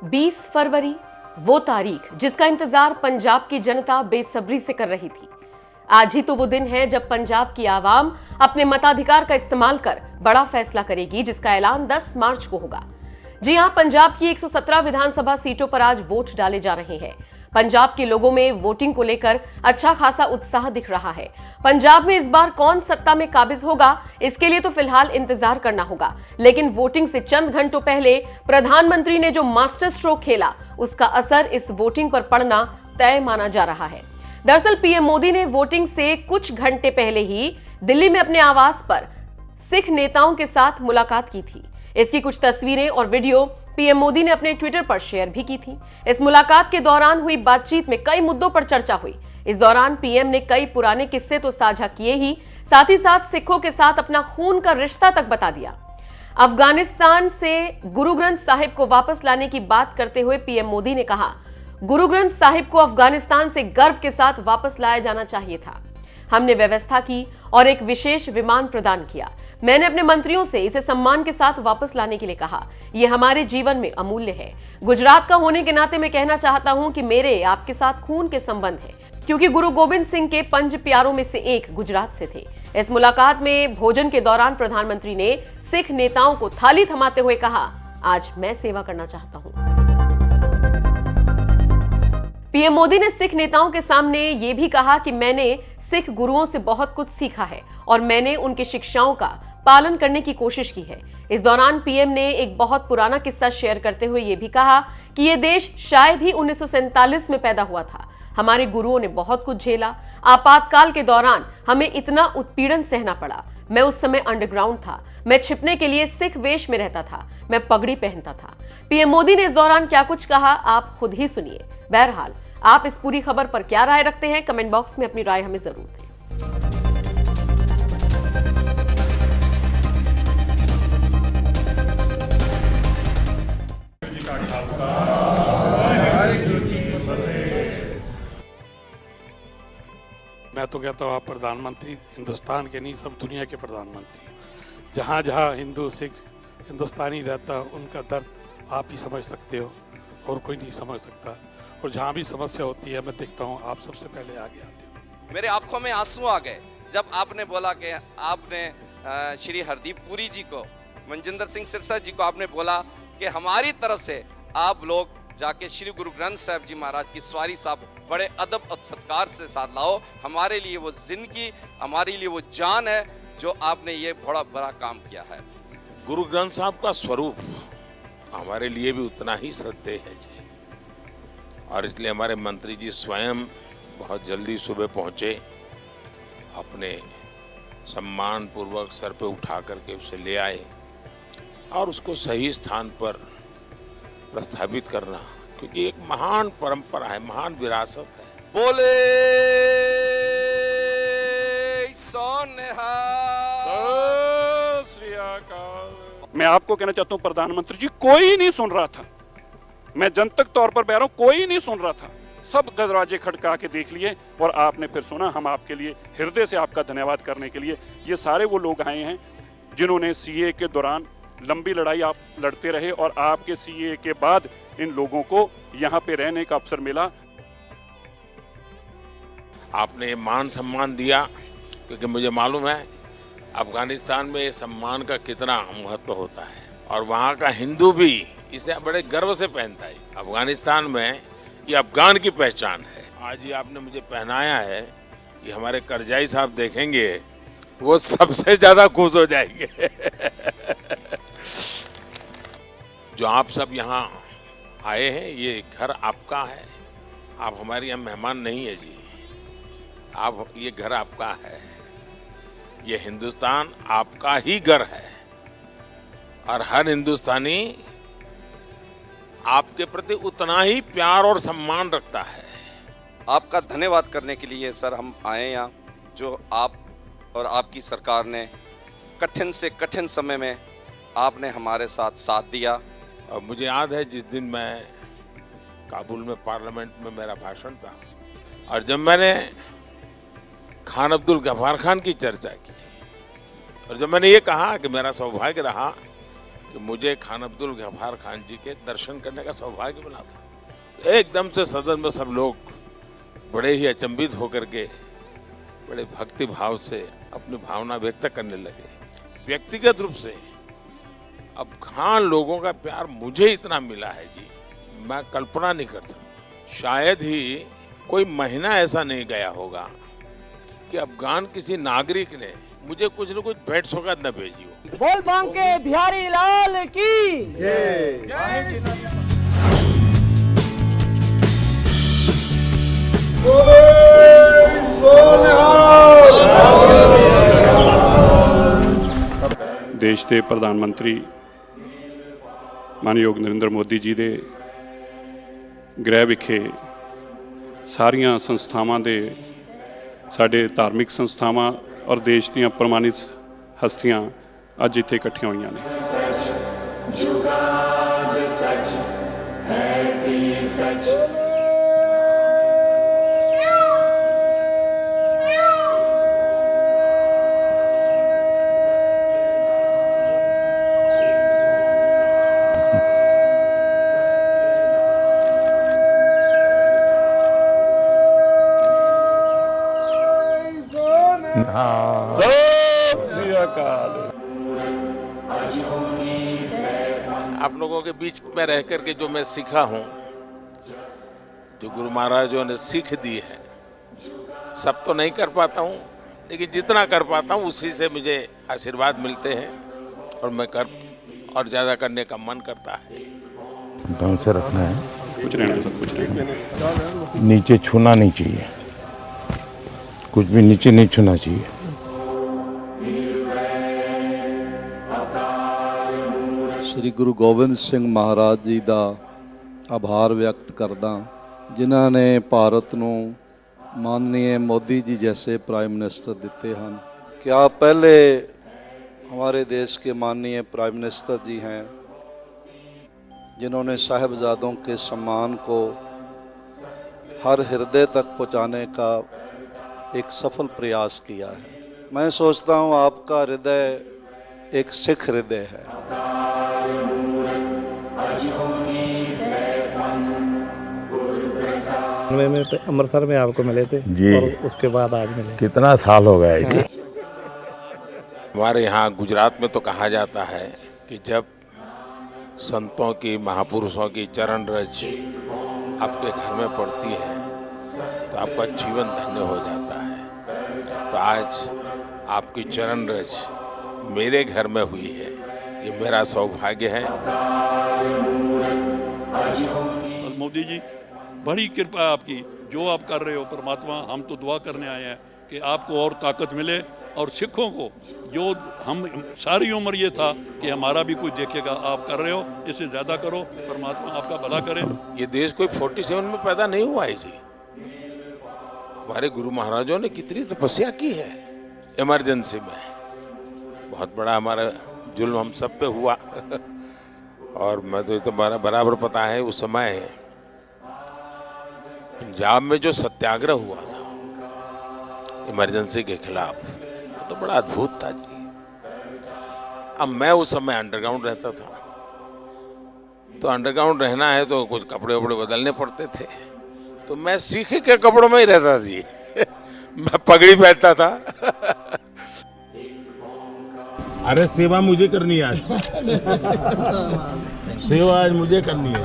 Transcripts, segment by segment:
20 फरवरी, वो तारीख जिसका इंतजार पंजाब की जनता बेसब्री से कर रही थी। आज ही तो वो दिन है जब पंजाब की आवाम अपने मताधिकार का इस्तेमाल कर बड़ा फैसला करेगी, जिसका ऐलान 10 मार्च को होगा। जी हां, पंजाब की 117 विधानसभा सीटों पर आज वोट डाले जा रहे हैं। पंजाब के लोगों में वोटिंग को लेकर अच्छा खासा उत्साह दिख रहा है। पंजाब में इस बार कौन सत्ता में काबिज होगा, इसके लिए तो फिलहाल इंतजार करना होगा। लेकिन वोटिंग से चंद घंटों पहले प्रधानमंत्री ने जो मास्टर स्ट्रोक खेला, उसका असर इस वोटिंग पर पड़ना तय माना जा रहा है। दरअसल पीएम मोदी ने वोटिंग से कुछ घंटे पहले ही दिल्ली में अपने आवास पर सिख नेताओं के साथ मुलाकात की थी। इसकी कुछ तस्वीरें और वीडियो पीएम मोदी ने अपने ट्विटर पर शेयर भी की थी। इस मुलाकात के दौरान हुई बातचीत में कई मुद्दों पर चर्चा हुई। इस दौरान पीएम ने कई पुराने किस्से तो साझा किए ही, साथ ही साथ सिखों के साथ अपना खून का रिश्ता तक बता दिया। अफगानिस्तान से गुरु ग्रंथ साहिब को वापस लाने की बात करते हुए पीएम मोदी ने कहा, गुरु ग्रंथ साहिब को अफगानिस्तान से गर्व के साथ वापस लाया जाना चाहिए था। हमने व्यवस्था की और एक विशेष विमान प्रदान किया। मैंने अपने मंत्रियों से इसे सम्मान के साथ वापस लाने के लिए कहा। यह हमारे जीवन में अमूल्य है। गुजरात का होने के नाते मैं कहना चाहता हूं कि मेरे आपके साथ खून के संबंध है, क्योंकि गुरु गोविंद सिंह के 5 प्यारों में से एक गुजरात से थे। इस मुलाकात में भोजन के दौरान प्रधानमंत्री ने सिख नेताओं को थाली थमाते हुए कहा, आज मैं सेवा करना चाहता हूं। पीएम मोदी ने सिख नेताओं के सामने यह भी कहा कि मैंने सिख गुरुओं से बहुत कुछ सीखा है और मैंने उनकी शिक्षाओं का पालन करने की कोशिश की है। इस दौरान पीएम ने एक बहुत पुराना किस्सा शेयर करते हुए यह भी कहा कि यह देश शायद ही 1947 में पैदा हुआ था। हमारे गुरुओं ने बहुत कुछ झेला। आपातकाल के दौरान हमें इतना उत्पीड़न सहना पड़ा। मैं उस समय अंडरग्राउंड था। मैं छिपने के लिए सिख वेश में रहता था। मैं पगड़ी पहनता था। पीएम मोदी ने इस दौरान क्या कुछ कहा, आप खुद ही सुनिए। बहरहाल, आप इस पूरी खबर पर क्या राय रखते हैं, कमेंट बॉक्स में अपनी राय हमें जरूर दें। मैं तो कहता हूँ आप प्रधानमंत्री हिंदुस्तान के नहीं, सब दुनिया के प्रधानमंत्री। जहाँ जहाँ हिंदू सिख हिंदुस्तानी रहता, उनका दर्द आप ही समझ सकते हो और कोई नहीं समझ सकता। और जहाँ भी समस्या होती है, मैं देखता हूँ आप सबसे पहले आगे आते हो। मेरे आंखों में आंसू आ गए जब आपने बोला कि आपने श्री हरदीप पुरी जी को, मनजिंदर सिंह सिरसा जी को आपने बोला कि हमारी तरफ से आप लोग जाके श्री गुरु ग्रंथ साहिब जी महाराज की सवारी साहब बड़े अदब और सत्कार से साथ लाओ। हमारे लिए वो जिंदगी, हमारे लिए वो जान है जो आपने ये बड़ा बड़ा काम किया है। गुरु ग्रंथ साहब का स्वरूप हमारे लिए भी उतना ही श्रद्धेय है जी, और इसलिए हमारे मंत्री जी स्वयं बहुत जल्दी सुबह पहुंचे, अपने सम्मान पूर्वक सर पे उठा करके उसे ले आए और उसको सही स्थान पर प्रस्थापित करना, क्योंकि एक महान परंपरा है, महान विरासत है। बोले सोनिहाल। मैं आपको कहना चाहता हूं प्रधानमंत्री जी, कोई नहीं सुन रहा था। मैं जनतक तौर पर बह रहा हूं, कोई नहीं सुन रहा था। सब दरवाजे खटका के देख लिए और आपने फिर सुना। हम आपके लिए हृदय से आपका धन्यवाद करने के लिए, ये सारे वो लोग आए हैं जिन्होंने सीए के दौरान लंबी लड़ाई आप लड़ते रहे और आपके सीए के बाद इन लोगों को यहाँ पे रहने का अवसर मिला। आपने मान सम्मान दिया, क्योंकि मुझे मालूम है अफगानिस्तान में ये सम्मान का कितना महत्व होता है और वहाँ का हिंदू भी इसे बड़े गर्व से पहनता है। अफगानिस्तान में ये अफगान की पहचान है। आज ये आपने मुझे पहनाया है, ये हमारे करजाई साहब देखेंगे, वो सबसे ज्यादा खुश हो जाएंगे। जो आप सब यहाँ आए हैं, ये घर आपका है। आप हमारे यहाँ मेहमान नहीं है जी, आप, ये घर आपका है। ये हिंदुस्तान आपका ही घर है और हर हिंदुस्तानी आपके प्रति उतना ही प्यार और सम्मान रखता है। आपका धन्यवाद करने के लिए सर हम आए यहाँ, जो आप और आपकी सरकार ने कठिन से कठिन समय में आपने हमारे साथ दिया। और मुझे याद है जिस दिन मैं काबुल में पार्लियामेंट में मेरा भाषण था और जब मैंने खान अब्दुल गफ्फार खान की चर्चा की और जब मैंने ये कहा कि मेरा सौभाग्य रहा कि मुझे खान अब्दुल गफ्फार खान जी के दर्शन करने का सौभाग्य मिला था। एकदम से सदन में सब लोग बड़े ही अचंभित होकर के बड़े भक्ति भाव से अपनी भावना व्यक्त करने लगे। व्यक्तिगत रूप से अब खान लोगों का प्यार मुझे इतना मिला है जी, मैं कल्पना नहीं कर सकता। शायद ही कोई महीना ऐसा नहीं गया होगा कि अफगान किसी नागरिक ने मुझे कुछ न कुछ भेंट सौगात न भेजी हो। बोल बांके बिहारी लाल की देश के प्रधानमंत्री मानयोग नरेंद्र मोदी जी के गृह विखे सारियां संस्थावां दे साडे धार्मिक संस्थावां और देश दीयां प्रमाणित हस्तियां अज इत्थे इकट्ठियां होईयां ने। आप लोगों के बीच में रह करके जो मैं सीखा हूँ, जो गुरु महाराजों ने सीख दी है, सब तो नहीं कर पाता हूँ, लेकिन जितना कर पाता हूँ उसी से मुझे आशीर्वाद मिलते हैं और मैं और ज़्यादा करने का मन करता है। ढंग से रखना है, कुछ रहना सब कुछ रहना। नीचे छूना नहीं चाहिए, कुछ भी नीचे नहीं छूना चाहिए। श्री गुरु गोबिंद सिंह महाराज जी का आभार व्यक्त करदा, जिन्हां ने भारत नूं माननीय मोदी जी जैसे प्राइम मिनिस्टर दिते हैं। क्या पहले हमारे देश के माननीय प्राइम मिनिस्टर जी हैं जिन्होंने साहिबजादों के सम्मान को हर हृदय तक पहुंचाने का एक सफल प्रयास किया है। मैं सोचता हूं आपका हृदय एक सिख हृदय है। में अमृतसर में आपको मिले थे जी, और उसके बाद आज मिले। कितना साल हो गया जी। हमारे यहाँ गुजरात में तो कहा जाता है कि जब संतों की, महापुरुषों की चरण रज आपके घर में पड़ती है तो आपका जीवन धन्य हो जाता है। तो आज आपकी चरण रज मेरे घर में हुई है, ये मेरा सौभाग्य है। और मोदी जी, बड़ी कृपा है आपकी, जो आप कर रहे हो परमात्मा, हम तो दुआ करने आए हैं कि आपको और ताकत मिले और सिखों को, जो हम सारी उम्र ये था कि हमारा भी कुछ देखेगा, आप कर रहे हो, इससे ज़्यादा करो, परमात्मा आपका भला करे। ये देश कोई 47 में पैदा नहीं हुआ है जी। हमारे गुरु महाराजों ने कितनी तपस्या की है इमरजेंसी में। बहुत बड़ा हमारा जुल्म हम सब पे हुआ और मैं तो बराबर पता है उस समय पंजाब में जो सत्याग्रह हुआ था इमरजेंसी के खिलाफ, वो तो बड़ा अद्भुत था जी। अब मैं उस समय अंडरग्राउंड रहता था, तो अंडरग्राउंड रहना है तो कुछ कपड़े वपड़े बदलने पड़ते थे, तो मैं सिख के कपड़ों में ही रहता जी मैं पगड़ी पहनता था। अरे सेवा मुझे करनी है आज। सेवा आज मुझे करनी है।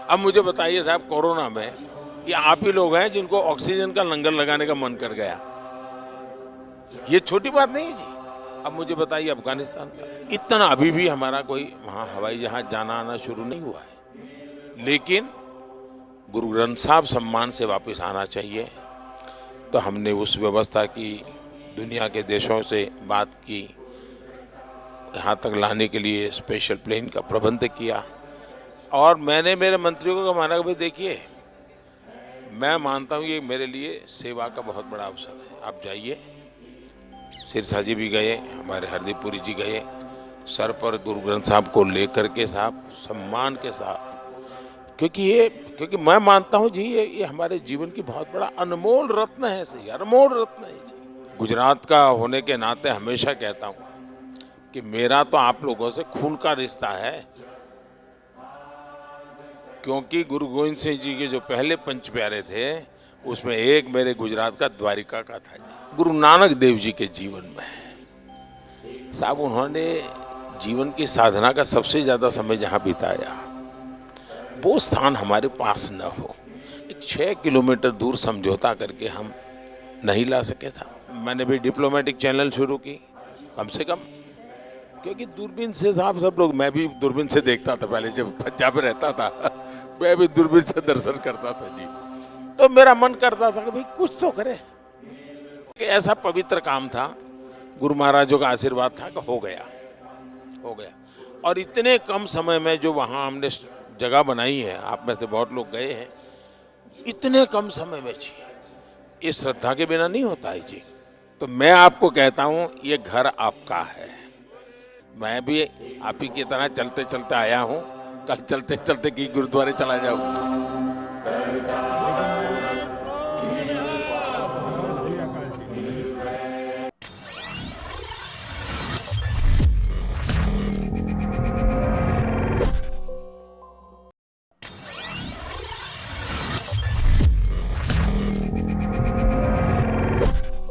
अब मुझे बताइए साहब, कोरोना में ये आप ही लोग हैं जिनको ऑक्सीजन का लंगर लगाने का मन कर गया। ये छोटी बात नहीं है जी। अब मुझे बताइए, अफगानिस्तान था, इतना अभी भी हमारा कोई वहाँ हवाई जहाज जाना आना शुरू नहीं हुआ है, लेकिन गुरु ग्रंथ साहब सम्मान से वापस आना चाहिए। तो हमने उस व्यवस्था की, दुनिया के देशों से बात की, यहाँ तक लाने के लिए स्पेशल प्लेन का प्रबंध किया। और मैंने मेरे मंत्रियों को माना कि भाई देखिए, मैं मानता हूँ ये मेरे लिए सेवा का बहुत बड़ा अवसर है, आप जाइए। सिरसा जी भी गए, हमारे हरदीप पुरी जी गए, सर पर गुरु ग्रंथ साहब को लेकर के साहब सम्मान के साथ, क्योंकि मैं मानता हूँ जी ये हमारे जीवन की बहुत बड़ा अनमोल रत्न है। सही, अनमोल रत्न है जी। गुजरात का होने के नाते हमेशा कहता हूँ कि मेरा तो आप लोगों से खून का रिश्ता है, क्योंकि गुरु गोविंद सिंह जी के जो पहले पंच प्यारे थे उसमें एक मेरे गुजरात का द्वारिका का था जी। गुरु नानक देव जी के जीवन में साहब उन्होंने जीवन की साधना का सबसे ज़्यादा समय जहाँ बिताया, वो स्थान हमारे पास न हो। एक 6 किलोमीटर दूर समझौता करके हम नहीं ला सके था। मैंने भी डिप्लोमेटिक चैनल शुरू की, कम से कम, क्योंकि दूरबीन से साहब सब लोग, मैं भी दूरबीन से देखता था पहले जब पंजाब में रहता था मैं भी दूरबीन से दर्शन करता था जी। तो मेरा मन करता था कि भाई कुछ तो करे, कि ऐसा पवित्र काम था, गुरु महाराजों का आशीर्वाद था कि हो गया। और इतने कम समय में जो वहाँ हमने जगह बनाई है, आप में से बहुत लोग गए हैं, इतने कम समय में जी, ये श्रद्धा के बिना नहीं होता है जी। तो मैं आपको कहता हूँ ये घर आपका है। मैं भी आप ही की तरह चलते चलते आया हूँ, कल चलते चलते की गुरुद्वारे चला जाऊँ।